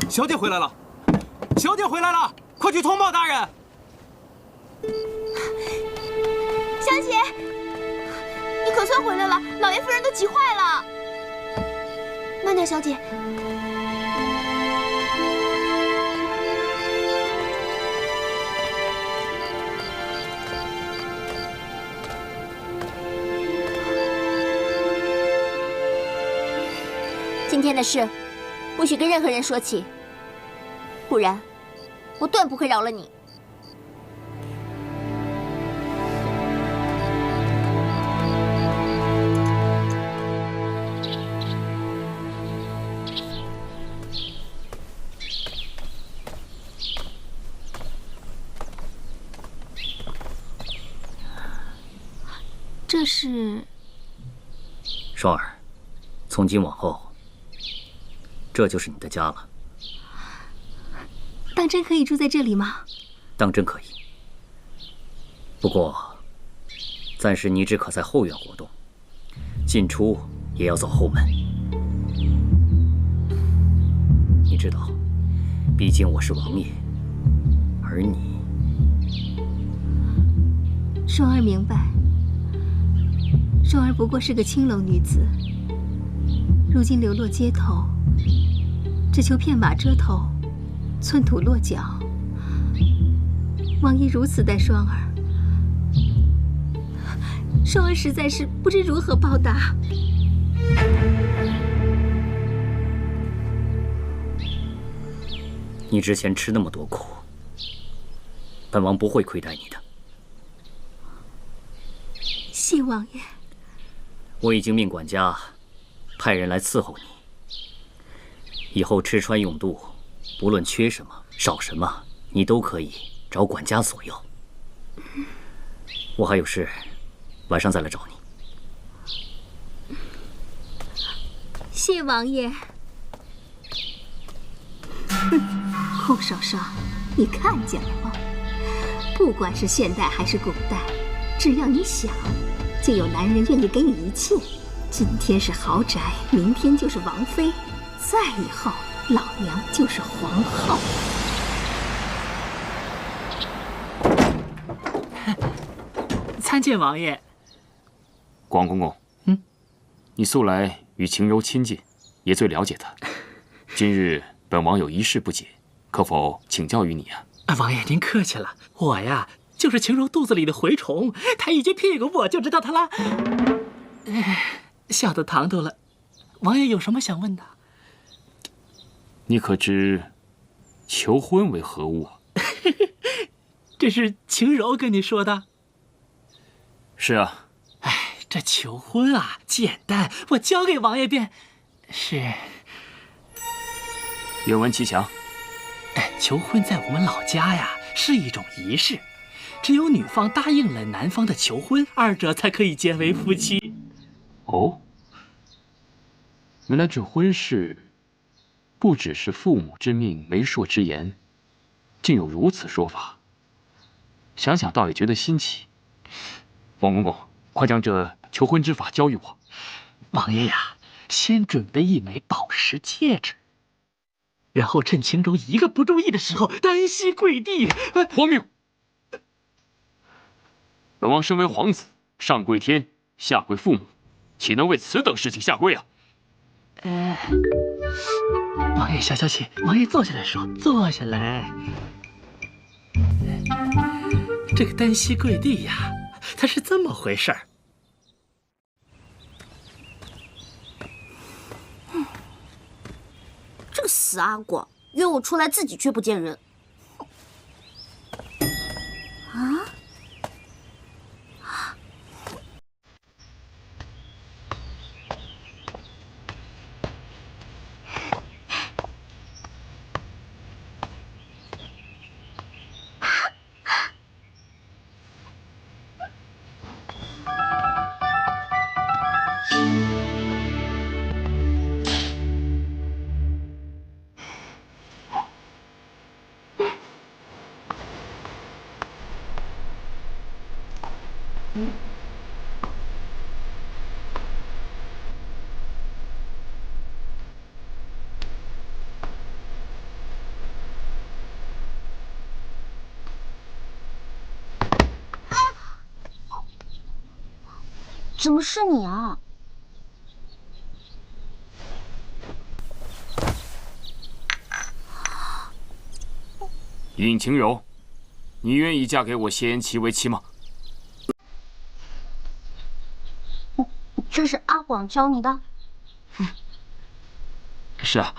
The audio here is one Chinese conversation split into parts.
小姐回来了，小姐回来了，快去通报大人。小姐，你可算回来了，老爷夫人都急坏了。慢点，小姐。今天的事，不许跟任何人说起，不然我断不会饶了你。这是双儿，从今往后，这就是你的家了。当真可以住在这里吗？当真可以。不过，暂时你只可在后院活动，进出也要走后门。你知道，毕竟我是王爷，而你……双儿明白。双儿不过是个青楼女子，如今流落街头，只求片瓦遮头，寸土落脚。王爷如此待双儿，双儿实在是不知如何报答。你之前吃那么多苦，本王不会亏待你的。谢王爺。我已经命管家派人来伺候你，以后吃穿用度，不论缺什么少什么，你都可以找管家索要。我还有事，晚上再来找你。谢王爷。孔少少，你看见了吗？不管是现代还是古代，只要你想，就有男人愿意给你一切。今天是豪宅，明天就是王妃，再以后老娘就是皇后。参见王爷。广公公，你素来与晴柔亲近，也最了解她。今日本王有一事不解，可否请教于你啊？王爷您客气了，我呀就是晴柔肚子里的蛔虫，她一撅屁股我就知道她了。笑得唐突了。王爷有什么想问的？你可知求婚为何物啊？这是晴柔跟你说的？是啊。这求婚啊，简单，我教给王爷便是。愿闻其详。求婚在我们老家呀，是一种仪式，只有女方答应了男方的求婚，二者才可以结为夫妻。哦，原来这婚事不只是父母之命、媒妁之言，竟有如此说法。想想倒也觉得新奇。王公公，快将这求婚之法教育我。王爺呀，先準備一枚寶石戒指，然後趁晴柔一個不注意的時候，單膝跪地。荒謬！本王身為皇子，上跪天，下跪父母，豈能為此等事情下跪啊？王爺消消氣，王爺坐下來說，坐下來。這個單膝跪地呀，它是這麼回事兒。這個死阿廣，約我出來自己卻不見人。啊？怎么是你啊？尹晴柔，你愿意嫁给我谢延琪为妻吗？这是阿广教你的？是啊，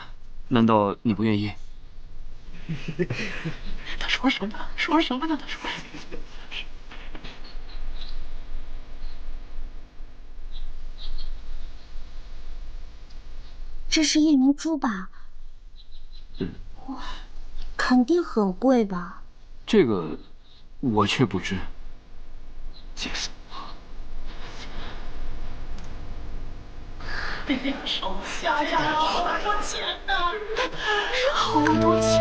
难道你不愿意？他说什么？说什么呢？他说。这是夜明珠吧？哇，肯定很贵吧？这个我却不知。解释。手下呀，好多钱呐，好多钱！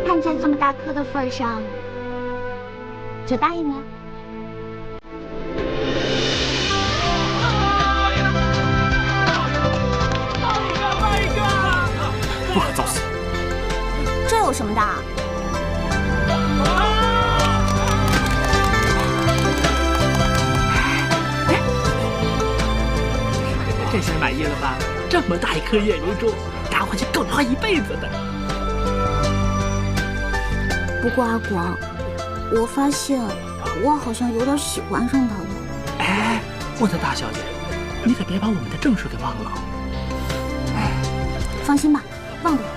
看在这么大颗的份上，就答应了。不可造次！这有什么的？这下满意了吧？这么大一颗夜明珠，拿回去够花一辈子的。不过阿广，我发现我好像有点喜欢上他了。哎，我的大小姐，你可别把我们的正事给忘了。放心吧，忘不了。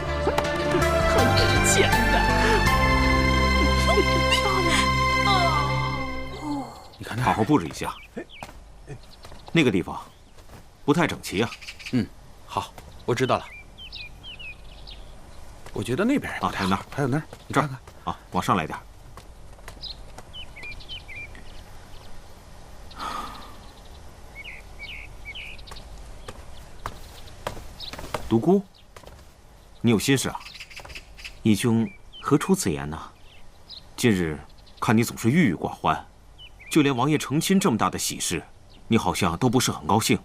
好值钱的，真漂亮。你看，好好布置一下。那个地方不太整齐啊。好，我知道了。我觉得那边啊，还有那儿，还有那儿，你看看啊，往上来点。独孤，你有心事啊？义兄何出此言呢？近日看你总是郁郁寡歡，就连王爷成亲这麼大的喜事，你好像都不是很高興。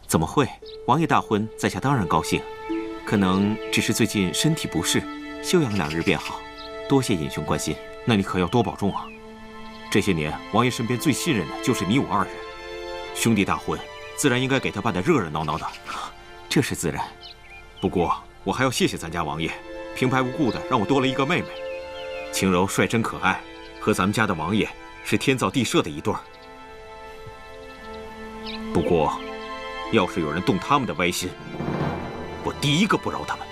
怎麼會？王爺大婚，在下當然高興。可能只是最近身體不適，休養2日便好。多謝尹兄關心。那你可要多保重啊！這些年，王爺身邊最信任的就是你我2人。兄弟大婚，自然應該給他辦得熱熱鬧鬧的。這是自然。不過我還要謝謝咱家王爺，平白無故的讓我多了一個妹妹。晴柔率真可愛，和咱們家的王爺是天造地設的一對兒。不過，要是有人動他們的歪心，我第一個不饒他們。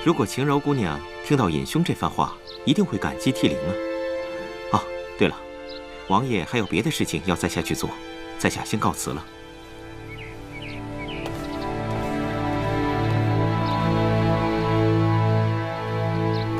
如果晴柔姑娘聽到尹兄這番話，一定會感激涕零啊。哦，對了，王爺還有別的事情要在下去做，在下先告辭了。